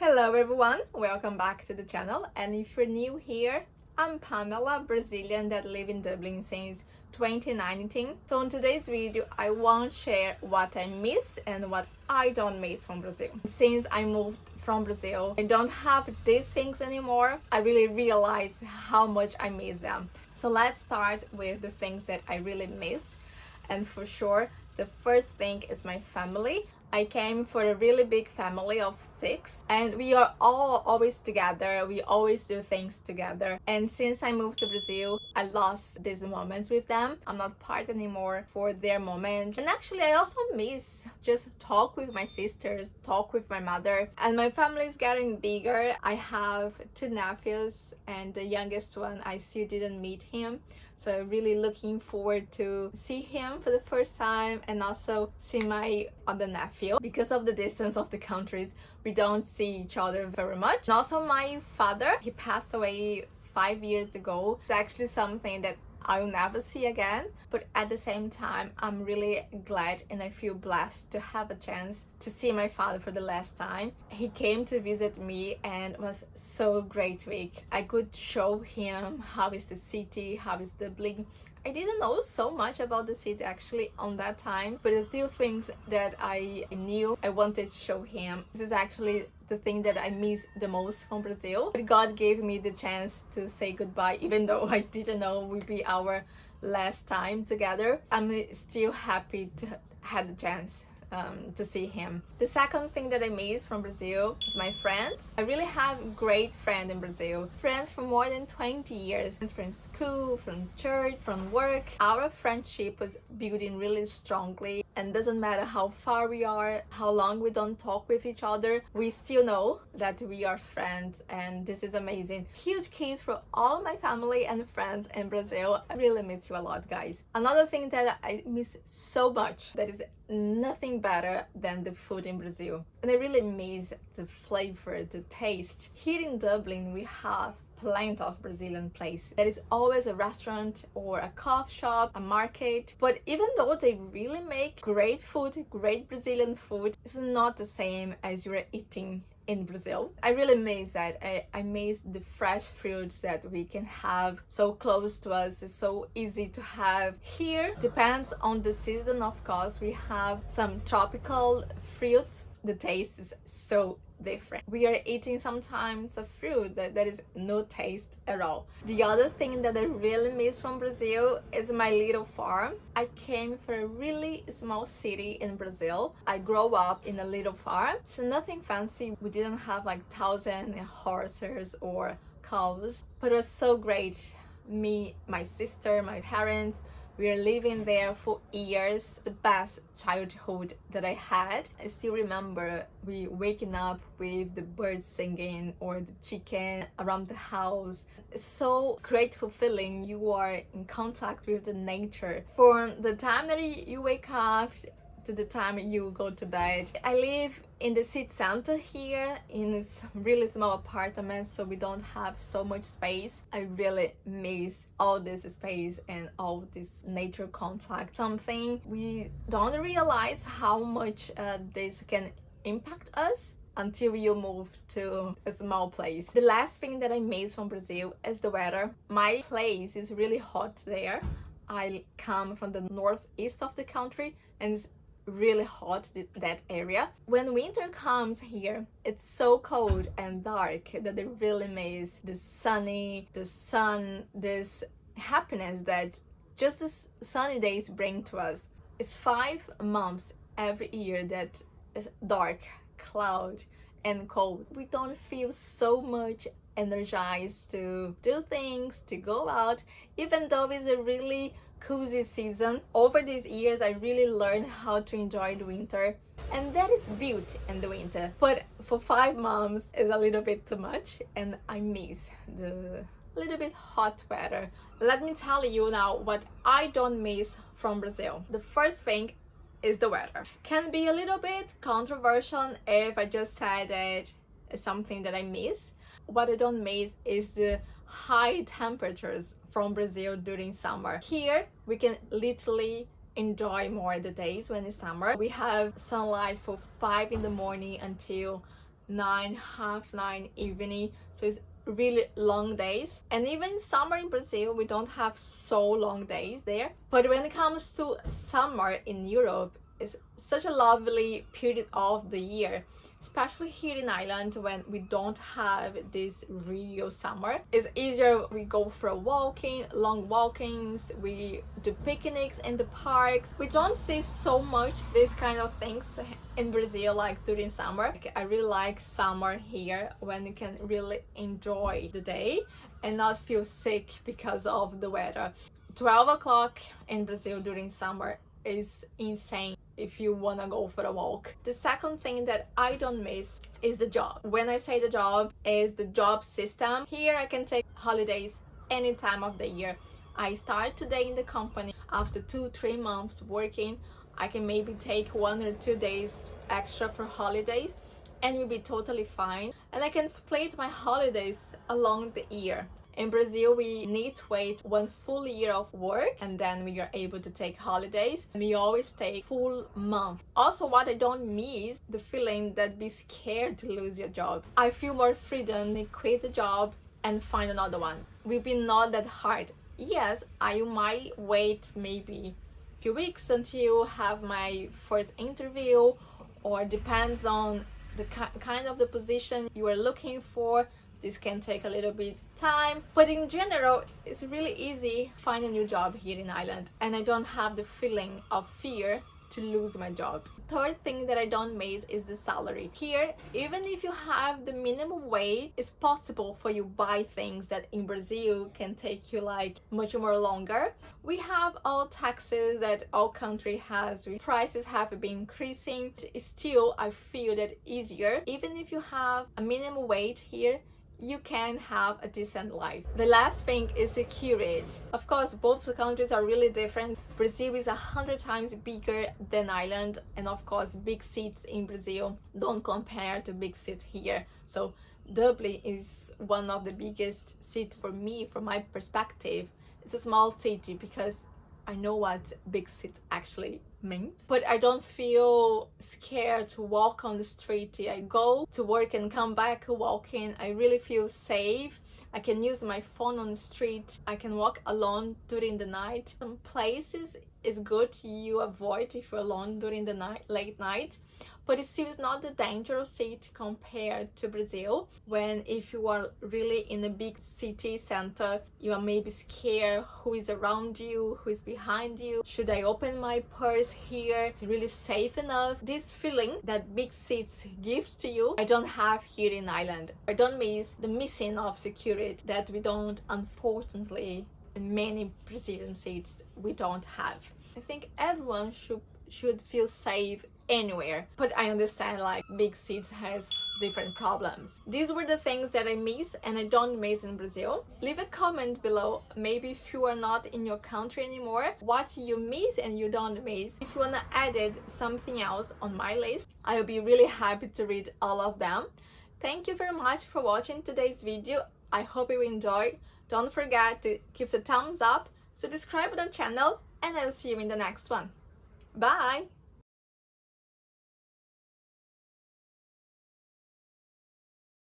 Hello everyone, welcome back to the channel, and if you're new here, I'm Pamela, Brazilian that live in Dublin since 2019. So in today's video, I want to share what I miss and what I don't miss from Brazil. Since I moved from Brazil, I don't have these things anymore. I really realized how much I miss them. So let's start with the things that I really miss. And for sure, the first thing is my family. I came for a really big family of 6 and we are all always together. We always do things together. And since I moved to Brazil, I lost these moments with them. I'm not part anymore for their moments. And actually, I also miss just talk with my sisters, talk with my mother. And my family is getting bigger. I have 2 nephews and the youngest one, I still didn't meet him. So really looking forward to see him for the first time and also see my other nephew. Because of the distance of the countries, we don't see each other very much. And also my father, he passed away 5 years ago. It's actually something that I will never see again, but at the same time I'm really glad and I feel blessed to have a chance to see my father for the last time. He came to visit me and it was so great week. I could show him how is the city, how is Dublin. I didn't know so much about the city actually on that time, but a few things that I knew I wanted to show him. This is actually the thing that I miss the most from Brazil. But God gave me the chance to say goodbye, even though I didn't know it would be our last time together. I'm still happy to have the chance to see him. The second thing that I miss from Brazil is my friends. I really have great friends in Brazil. Friends for more than 20 years. Friends from school, from church, from work. Our friendship was building really strongly, and doesn't matter how far we are, how long we don't talk with each other, we still know that we are friends, and this is amazing. Huge kiss for all my family and friends in Brazil. I really miss you a lot, guys. Another thing that I miss so much, that is nothing better than the food in Brazil. And I really miss the flavor, the taste. Here in Dublin, we have plenty of Brazilian places. There is always a restaurant or a coffee shop, a market. But even though they really make great food, great Brazilian food, it's not the same as you're eating in Brazil. I really miss that. I miss the fresh fruits that we can have so close to us. It's so easy to have here. Depends on the season, of course. We have some tropical fruits. The taste is so different. We are eating sometimes a fruit that is no taste at all. The other thing that I really miss from Brazil is my little farm. I came from a really small city in Brazil. I grew up in a little farm. So nothing fancy. We didn't have like 1,000 horses or cows, but it was so great. Me, my sister, my parents, we are living there for years. The best childhood that I had. I still remember we waking up with the birds singing or the chicken around the house. It's so grateful feeling. You are in contact with the nature. For the time that you wake up to the time you go to bed. I live in the city center here in this really small apartment, so we don't have so much space. I really miss all this space and all this nature contact. Something we don't realize how much this can impact us until you move to a small place. The last thing that I miss from Brazil is the weather. My place is really hot there. I come from the northeast of the country and it's really hot, that area. When winter comes here, it's so cold and dark that I really miss the sun, this happiness that just the sunny days bring to us. It's 5 months every year that is dark, cloud and cold. We don't feel so much energized to do things, to go out, even though it's a really cozy season. Over these years, I really learned how to enjoy the winter, and that is beauty in the winter. But for 5 months is a little bit too much, and I miss the little bit hot weather. Let me tell you now what I don't miss from Brazil. The first thing is the weather. Can be a little bit controversial if I just said that it's something that I miss. What I don't miss is the high temperatures from Brazil during summer. Here we can literally enjoy more the days when it's summer. We have sunlight for 5 in the morning until 9, half 9 evening, so it's really long days. And even summer in Brazil, we don't have so long days there, but when it comes to summer in Europe, it's such a lovely period of the year, especially here in Ireland when we don't have this real summer. It's easier, we go for walking, long walkings, we do picnics in the parks. We don't see so much these kind of things in Brazil like during summer. I really like summer here when you can really enjoy the day and not feel sick because of the weather. 12 o'clock in Brazil during summer is insane if you want to go for a walk. The second thing that I don't miss is the job. When I say the job, is the job system. Here I can take holidays any time of the year. I start today in the company. After 2-3 months working, I can maybe take 1 or 2 days extra for holidays and will be totally fine. And I can split my holidays along the year. In Brazil, we need to wait 1 full year of work and then we are able to take holidays. We always take full month. Also, what I don't miss, the feeling that be scared to lose your job. I feel more freedom to quit the job and find another one. Will be not that hard. Yes, I might wait maybe a few weeks until have my first interview, or depends on the kind of the position you are looking for. This can take a little bit time, but in general, it's really easy to find a new job here in Ireland, and I don't have the feeling of fear to lose my job. Third thing that I don't miss is the salary. Here, even if you have the minimum wage, it's possible for you buy things that in Brazil can take you like much more longer. We have all taxes that all country has. Prices have been increasing. Still, I feel that easier. Even if you have a minimum wage here, you can have a decent life. The last thing is security. Of course, both the countries are really different. Brazil is 100 times bigger than Ireland, and of course, big cities in Brazil don't compare to big cities here. So Dublin is one of the biggest cities for me, from my perspective. It's a small city because I know what big city actually means, but I don't feel scared to walk on the street. I go to work and come back walking. I really feel safe. I can use my phone on the street. I can walk alone during the night. Some places is good you avoid if you're alone during the night, late night, but it still is not the dangerous city compared to Brazil. When if you are really in a big city center, you are maybe scared who is around you, who is behind you. Should I open my purse here? It's really safe enough. This feeling that big cities gives to you, I don't have here in Ireland. I don't miss the missing of security that we don't, unfortunately, in many Brazilian cities we don't have. I think everyone should feel safe anywhere, but I understand like big cities has different problems. These were the things that I miss and I don't miss in Brazil. Leave a comment below, maybe if you are not in your country anymore, what you miss and you don't miss. If you want to add something else on my list, I will be really happy to read all of them. Thank you very much for watching today's video. I hope you enjoyed. Don't forget to give a thumbs up, subscribe to the channel, and I'll see you in the next one. Bye!